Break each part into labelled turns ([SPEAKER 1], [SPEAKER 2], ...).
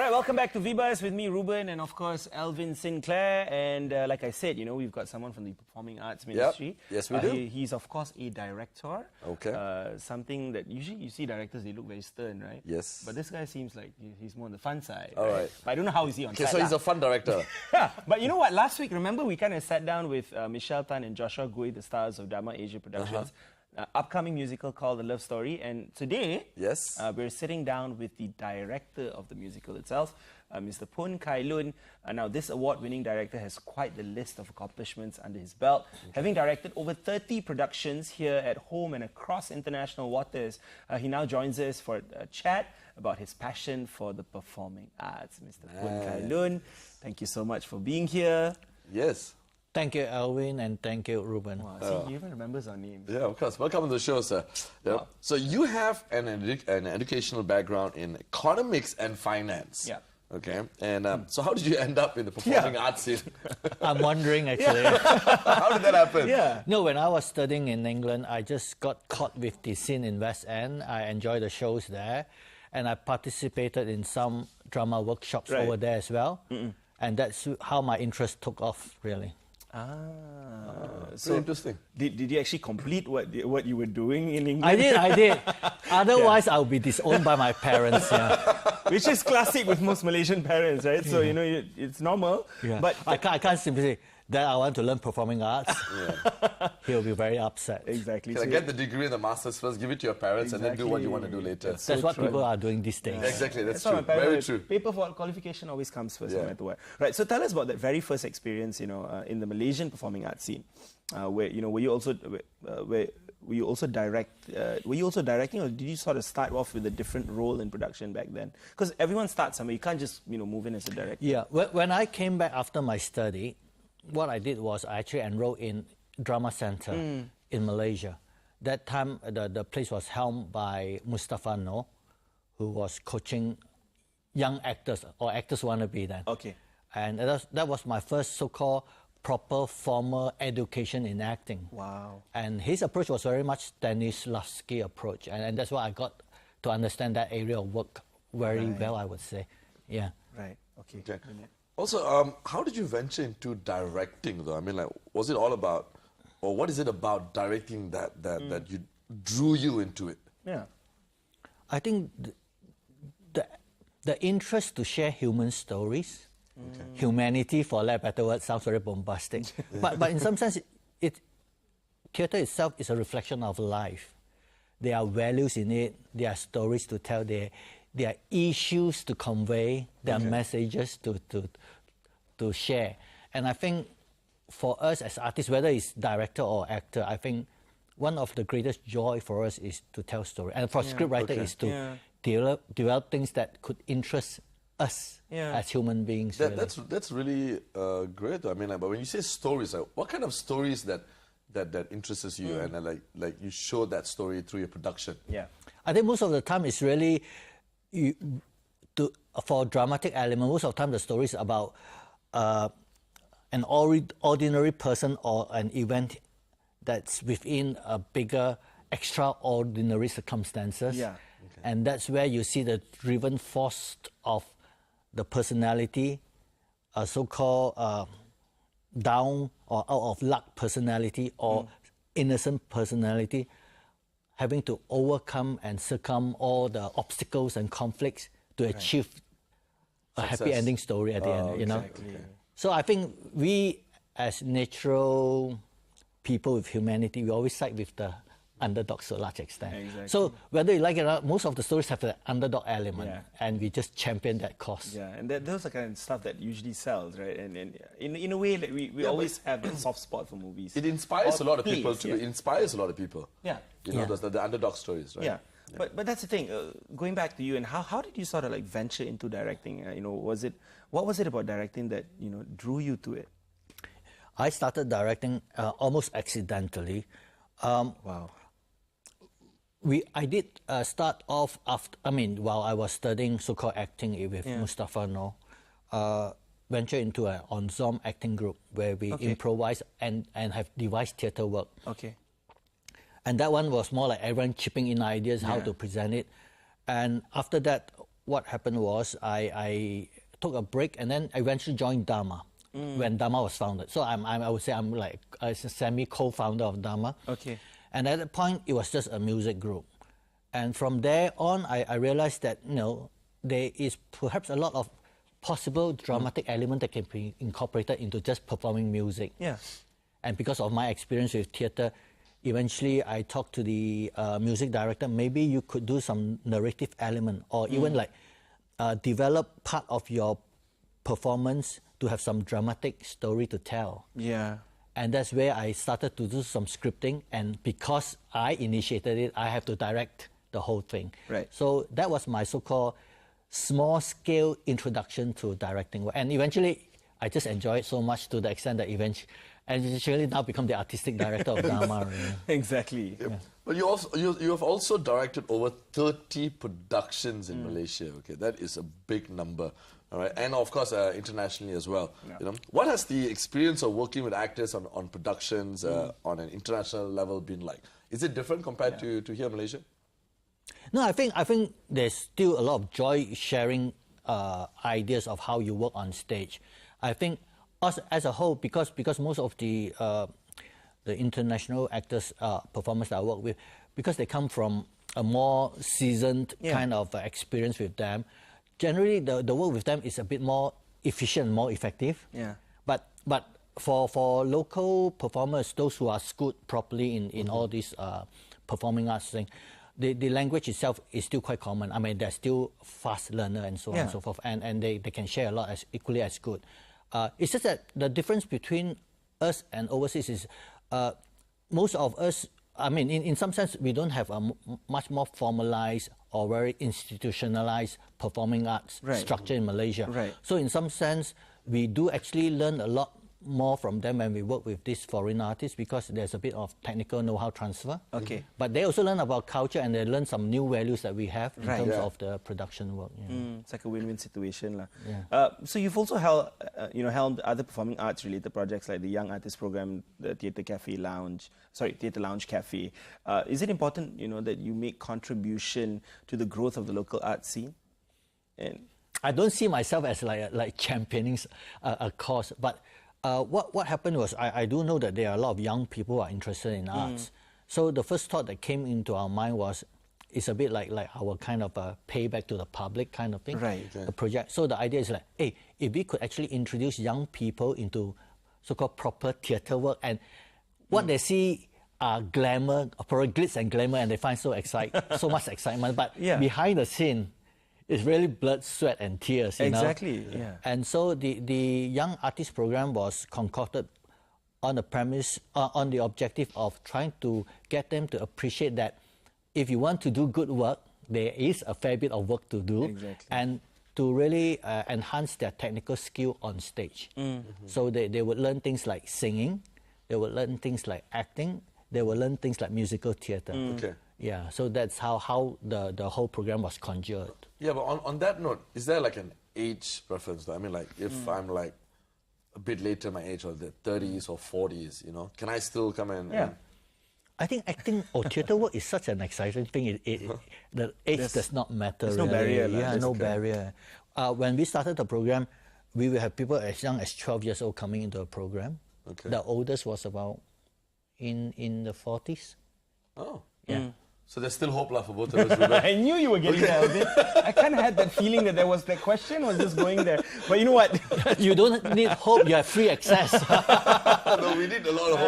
[SPEAKER 1] right, welcome back to V-Buzz with me, Ruben, and of course, Alvin Sinclair. And like I said, you know, we've got someone from the Performing Arts Ministry.
[SPEAKER 2] Yep. Yes, we do.
[SPEAKER 1] He's, of course, a director.
[SPEAKER 2] Okay.
[SPEAKER 1] Something that usually you see directors, they look very stern, right?
[SPEAKER 2] Yes.
[SPEAKER 1] But this guy seems like he's more on the fun side.
[SPEAKER 2] All right.
[SPEAKER 1] But I don't know how is he on set.
[SPEAKER 2] Okay, so he's a fun director.
[SPEAKER 1] Yeah, but you know what? Last week, remember, we kind of sat down with Michelle Tan and Joshua Gui, the stars of Dama Asia Productions. Upcoming musical called The Love Story, and today we're sitting down with the director of the musical itself, Mr. Pun Kai Loon. Now this award-winning director has quite the list of accomplishments under his belt, having directed over 30 productions here at home and across international waters. He now joins us for a chat about his passion for the performing arts. Mr. Pun Kai Loon, thank you so much for being here.
[SPEAKER 2] Yes.
[SPEAKER 3] Thank you, Alvin, and thank you, Ruben.
[SPEAKER 1] Wow, see, he even remembers our names.
[SPEAKER 2] Yeah, of course. Welcome to the show, sir. Wow. So you have an educational background in economics and finance.
[SPEAKER 1] Yeah.
[SPEAKER 2] Okay. And so how did you end up in the performing arts scene?
[SPEAKER 3] I'm wondering, actually.
[SPEAKER 2] How did that happen?
[SPEAKER 1] Yeah.
[SPEAKER 3] No, when I was studying in England, I just got caught with the scene in West End. I enjoyed the shows there, and I participated in some drama workshops over there as well. And that's how my interest took off, really.
[SPEAKER 1] So
[SPEAKER 2] interesting.
[SPEAKER 1] Did you actually complete what you were doing in England?
[SPEAKER 3] I did. Otherwise, I'll be disowned by my parents. Yeah.
[SPEAKER 1] Which is classic with most Malaysian parents, right? So, you know, it's normal.
[SPEAKER 3] Yeah.
[SPEAKER 1] But
[SPEAKER 3] I can't simply say that I want to learn performing arts. He'll be very upset.
[SPEAKER 1] Exactly.
[SPEAKER 2] Can I get the degree and the master's first, give it to your parents, and then do what you want to do later?
[SPEAKER 3] That's what people are doing these days.
[SPEAKER 2] Yeah. Exactly, that's
[SPEAKER 1] true.
[SPEAKER 2] Very true.
[SPEAKER 1] Paper for qualification always comes first, no matter what. Right, so tell us about that very first experience, you know, in the Malaysian performing arts scene, where, you know, were you also directing, or did you sort of start off with a different role in production back then? Because everyone starts somewhere, you can't just, you know, move in as a director.
[SPEAKER 3] Yeah, when I came back after my study, what I did was I actually enrolled in Drama Center in Malaysia. That time, the place was helmed by Mustafa Noor, who was coaching young actors, or actors wannabe then.
[SPEAKER 1] Okay.
[SPEAKER 3] And that was my first so-called proper formal education in acting.
[SPEAKER 1] Wow.
[SPEAKER 3] And his approach was very much Stanislavski approach, and that's why I got to understand that area of work very well, I would say. Yeah.
[SPEAKER 1] Right. Okay.
[SPEAKER 2] Also, how did you venture into directing, though? I mean, like, was it all about, or what is it about directing that you drew you into it?
[SPEAKER 1] Yeah.
[SPEAKER 3] I think the interest to share human stories, humanity, for lack of a better word, sounds very bombastic. but in some sense, theatre itself is a reflection of life. There are values in it, there are stories to tell, there are issues to convey, there are messages to share. And I think for us as artists, whether it's director or actor, I think one of the greatest joy for us is to tell story. And for scriptwriter is to develop things that could interest us as human beings.
[SPEAKER 2] That's really great. I mean, but when you say stories, like, what kind of stories that interests you, and like you show that story through your production?
[SPEAKER 1] Yeah,
[SPEAKER 3] I think most of the time it's really for dramatic element. Most of the time the story is about an ordinary person or an event that's within a bigger, extraordinary circumstances.
[SPEAKER 1] Yeah.
[SPEAKER 3] And that's where you see the driven force of the personality, a so-called down or out of luck personality or innocent personality, having to overcome and circum all the obstacles and conflicts to achieve a happy ending story at the end, you know. So I think we, as natural people with humanity, we always side with the underdogs to a large extent. So whether you like it or not, most of the stories have the underdog element, and we just champion that cause.
[SPEAKER 1] Yeah, and those are kind of stuff that usually sells, right? And in a way, that we always have that soft spot for movies.
[SPEAKER 2] It inspires a lot of people too. It inspires a lot of people.
[SPEAKER 1] Yeah.
[SPEAKER 2] You know, the underdog stories, right?
[SPEAKER 1] Yeah. But that's the thing. Going back to you, and how did you sort of like venture into directing? You know, what was it about directing that, you know, drew you to it?
[SPEAKER 3] I started directing almost accidentally.
[SPEAKER 1] Wow.
[SPEAKER 3] I did start off while I was studying so-called acting with Mustafa Noor, venture into an ensemble acting group where we improvise and have devised theatre work.
[SPEAKER 1] Okay.
[SPEAKER 3] And that one was more like everyone chipping in ideas how to present it. And after that, what happened was I took a break and then eventually joined Dama when Dama was founded. So I would say I'm like a semi-co-founder of Dama.
[SPEAKER 1] Okay.
[SPEAKER 3] And at that point, it was just a music group. And from there on, I realized that, there is perhaps a lot of possible dramatic element that can be incorporated into just performing music.
[SPEAKER 1] Yeah.
[SPEAKER 3] And because of my experience with theatre, eventually I talked to the music director, maybe you could do some narrative element or even like develop part of your performance to have some dramatic story to tell.
[SPEAKER 1] Yeah.
[SPEAKER 3] And that's where I started to do some scripting. And because I initiated it, I have to direct the whole thing.
[SPEAKER 1] Right.
[SPEAKER 3] So that was my so-called small-scale introduction to directing. And eventually, I just enjoyed it so much to the extent that eventually now become the artistic director of Dama. Really.
[SPEAKER 1] Exactly.
[SPEAKER 2] Yep. Yeah. But you have also directed over 30 productions in Malaysia. Okay, that is a big number. All right, and of course internationally as well. Yeah. What has the experience of working with actors on productions on an international level been like? Is it different compared to here in Malaysia?
[SPEAKER 3] No, I think there's still a lot of joy sharing ideas of how you work on stage. I think us as a whole, because most of the international actors, performers that I work with, because they come from a more seasoned kind of experience with them, generally the work with them is a bit more efficient, more effective.
[SPEAKER 1] Yeah.
[SPEAKER 3] But for local performers, those who are schooled properly in all these performing arts things, the language itself is still quite common. I mean, they're still fast learner and so on and so forth, and they can share a lot equally as good. It's just that the difference between us and overseas is most of us, I mean, in some sense, we don't have a much more formalized or very institutionalized performing arts structure in Malaysia.
[SPEAKER 1] Right.
[SPEAKER 3] So in some sense, we do actually learn a lot more from them when we work with these foreign artists because there's a bit of technical know-how transfer.
[SPEAKER 1] Okay.
[SPEAKER 3] But they also learn about culture and they learn some new values that we have in terms of the production work.
[SPEAKER 1] It's like a win-win situation.
[SPEAKER 3] Yeah.
[SPEAKER 1] So you've also helmed other performing arts related projects like the Young Artist Program, the Theatre Lounge Cafe. Is it important, that you make contribution to the growth of the local art scene? And
[SPEAKER 3] I don't see myself as like championing a cause, but what happened was I do know that there are a lot of young people who are interested in arts. So the first thought that came into our mind was it's a bit like our kind of a payback to the public kind of thing, a project. So the idea is like, hey, if we could actually introduce young people into so-called proper theatre work and what they see are glamour, or glitz and glamour, and they find so much excitement, but behind the scene, it's really blood, sweat, and tears.
[SPEAKER 1] Exactly. Yeah.
[SPEAKER 3] And so the Young Artist Program was concocted on the premise, on the objective of trying to get them to appreciate that if you want to do good work, there is a fair bit of work to do, and to really enhance their technical skill on stage. So they would learn things like singing, they would learn things like acting, they would learn things like musical theatre.
[SPEAKER 2] Okay.
[SPEAKER 3] Yeah, so that's how the whole program was conjured.
[SPEAKER 2] Yeah, but on that note, is there like an age preference though? I mean, like if I'm like a bit later in my age or the 30s or 40s, can I still come in?
[SPEAKER 1] Yeah.
[SPEAKER 3] I think acting or theatre work is such an exciting thing. The age does not matter.
[SPEAKER 1] There's no barrier.
[SPEAKER 3] Yeah, no barrier. When we started the program, we will have people as young as 12 years old coming into the program. Okay. The oldest was about in the 40s.
[SPEAKER 2] Oh.
[SPEAKER 3] Yeah.
[SPEAKER 2] So there's still hope for both of us.
[SPEAKER 1] I knew you were getting there. I kind of had that feeling that there was that question was just going there. But you know what?
[SPEAKER 3] You don't need hope, you have free access.
[SPEAKER 2] No, we need a lot of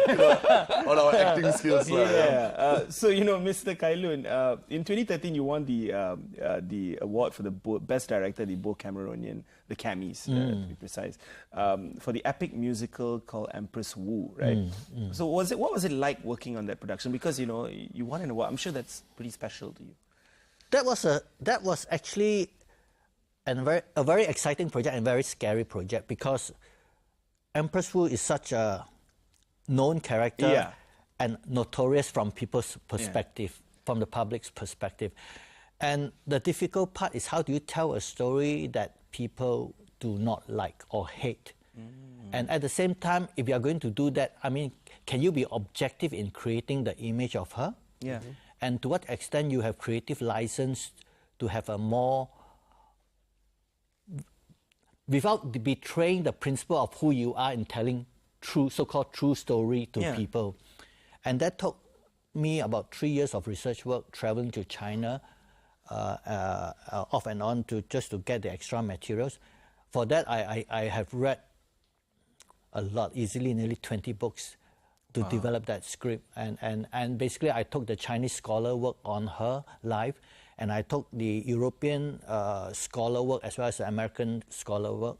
[SPEAKER 2] hope on our acting skills.
[SPEAKER 1] So, Mr. Kai Loon, in 2013 you won the award for the Best Director, the Beau Cameronian, the Cammies, to be precise, for the epic musical called Empress Wu, right? So what was it like working on that production? Because, you won an award. I'm sure that's pretty special to you.
[SPEAKER 3] That was actually a very exciting project and very scary project because Empress Wu is such a known character and notorious from people's perspective, from the public's perspective. And the difficult part is how do you tell a story that people do not like or hate? And at the same time, if you are going to do that, I mean, can you be objective in creating the image of her?
[SPEAKER 1] Yeah.
[SPEAKER 3] And to what extent you have creative license to have a more without betraying the principle of who you are in telling true, so-called true story to people. And that took me about 3 years of research work, traveling to China, off and on just to get the extra materials. For that, I have read a lot, easily nearly 20 books to develop that script. And basically, I took the Chinese scholar work on her life, and I took the European scholar work as well as the American scholar work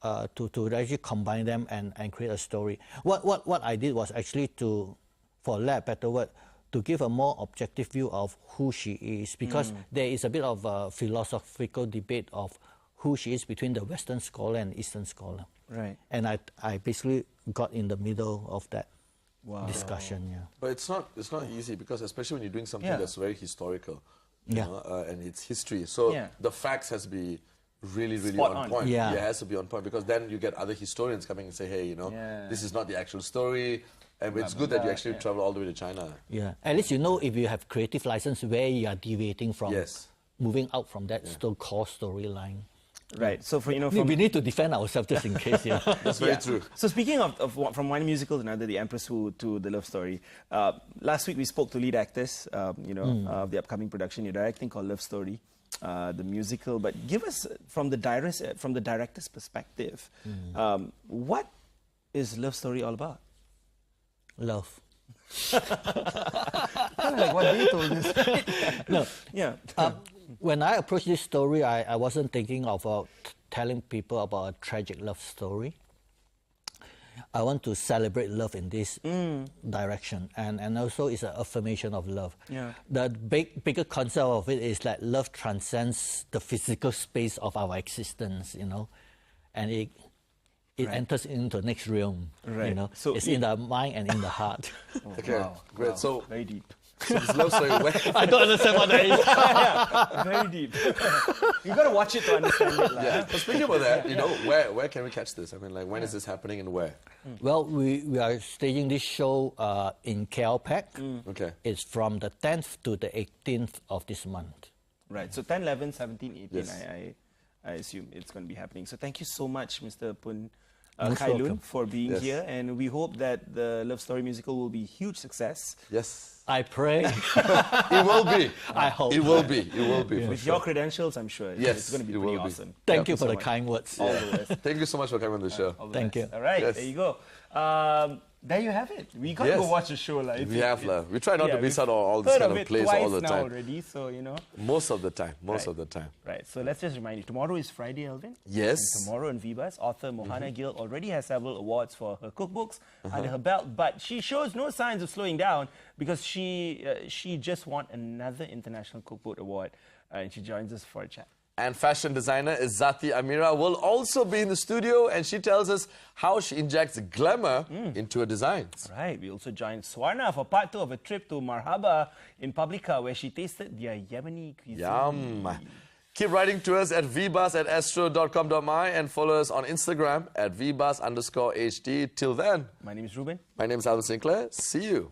[SPEAKER 3] to actually combine them and create a story. What I did was actually for lack of a better word, to give a more objective view of who she is, because there is a bit of a philosophical debate of who she is between the Western scholar and Eastern scholar.
[SPEAKER 1] Right.
[SPEAKER 3] And I basically got in the middle of that discussion. Yeah.
[SPEAKER 2] But it's not easy, because especially when you're doing something that's very historical, you know, and it's history. So the facts has to be really on point.
[SPEAKER 3] Yeah.
[SPEAKER 2] It has to be on point, because then you get other historians coming and say, hey, you know, this is not the actual story. And it's good that you actually travel all the way to China.
[SPEAKER 3] Yeah, at least you know if you have creative license where you are deviating from, moving out from that core storyline.
[SPEAKER 1] Right. So for
[SPEAKER 3] we need to defend ourselves just in case. Yeah,
[SPEAKER 2] that's very true.
[SPEAKER 1] So speaking of from one musical to another, The Empress Who to The Love Story. Last week we spoke to lead actors, of the upcoming production you're directing called Love Story, the musical. But give us from the director's perspective, what is Love Story all about?
[SPEAKER 3] Love.
[SPEAKER 1] Kind of like what they told us.
[SPEAKER 3] No.
[SPEAKER 1] Yeah.
[SPEAKER 3] When I approached this story, I wasn't thinking of telling people about a tragic love story. I want to celebrate love in this direction, and also it's an affirmation of love.
[SPEAKER 1] Yeah.
[SPEAKER 3] The bigger concept of it is that love transcends the physical space of our existence, you know, and it enters into the next realm.
[SPEAKER 1] Right.
[SPEAKER 3] You know,
[SPEAKER 1] So
[SPEAKER 3] it's in the mind and in the heart.
[SPEAKER 2] Okay, great.
[SPEAKER 1] Wow.
[SPEAKER 2] So
[SPEAKER 1] very deep.
[SPEAKER 2] So this love story,
[SPEAKER 3] I don't understand what that is.
[SPEAKER 1] Very deep. You've got to watch it to understand it.
[SPEAKER 2] Yeah. But speaking about that, you know, where can we catch this? I mean, like, when is this happening and where?
[SPEAKER 3] Well, we are staging this show in KLPAC.
[SPEAKER 2] Okay.
[SPEAKER 3] It's from the 10th to the 18th of this month.
[SPEAKER 1] Right. So 10, 11, 17, 18,
[SPEAKER 2] Yes.
[SPEAKER 1] I assume it's going to be happening. So thank you so much, Mr. Pun
[SPEAKER 3] Most
[SPEAKER 1] Kai Loon,
[SPEAKER 3] welcome.
[SPEAKER 1] for being here. And we hope that the Love Story musical will be a huge success.
[SPEAKER 2] Yes.
[SPEAKER 3] I pray.
[SPEAKER 2] It will be.
[SPEAKER 3] I hope.
[SPEAKER 2] It will be. It will be.
[SPEAKER 1] With your credentials, I'm sure it's going to be pretty awesome.
[SPEAKER 3] Thank you for the kind words.
[SPEAKER 1] All the best.
[SPEAKER 2] Thank you so much for coming on the show.
[SPEAKER 1] All the
[SPEAKER 3] Thank
[SPEAKER 1] best.
[SPEAKER 3] you.
[SPEAKER 1] All right,
[SPEAKER 2] Yes.
[SPEAKER 1] there you go. There you have it. We got to go watch the show. Like,
[SPEAKER 2] We have, we try not to miss out on all this
[SPEAKER 1] heard
[SPEAKER 2] kind
[SPEAKER 1] of
[SPEAKER 2] of
[SPEAKER 1] it
[SPEAKER 2] plays
[SPEAKER 1] twice
[SPEAKER 2] all the
[SPEAKER 1] now
[SPEAKER 2] time.
[SPEAKER 1] already, so you know.
[SPEAKER 2] Most of the time. Most of the time.
[SPEAKER 1] Right. So let's just remind you. Tomorrow is Friday, Elvin.
[SPEAKER 2] Yes.
[SPEAKER 1] And tomorrow in Vibas, author Mohana Gill already has several awards for her cookbooks under her belt, but she shows no signs of slowing down because she just won another International Cookbook Award, and she joins us for a chat.
[SPEAKER 2] And fashion designer Izzati Amira will also be in the studio, and she tells us how she injects glamour into her designs.
[SPEAKER 1] Right. We also joined Swarna for part 2 of a trip to Marhaba in Publica, where she tasted their Yemeni cuisine.
[SPEAKER 2] Yum. Keep writing to us at vbus@astro.com.my and follow us on Instagram at vbus_HD. Till then,
[SPEAKER 1] My name is Ruben.
[SPEAKER 2] my name is Alvin Sinclair. See you.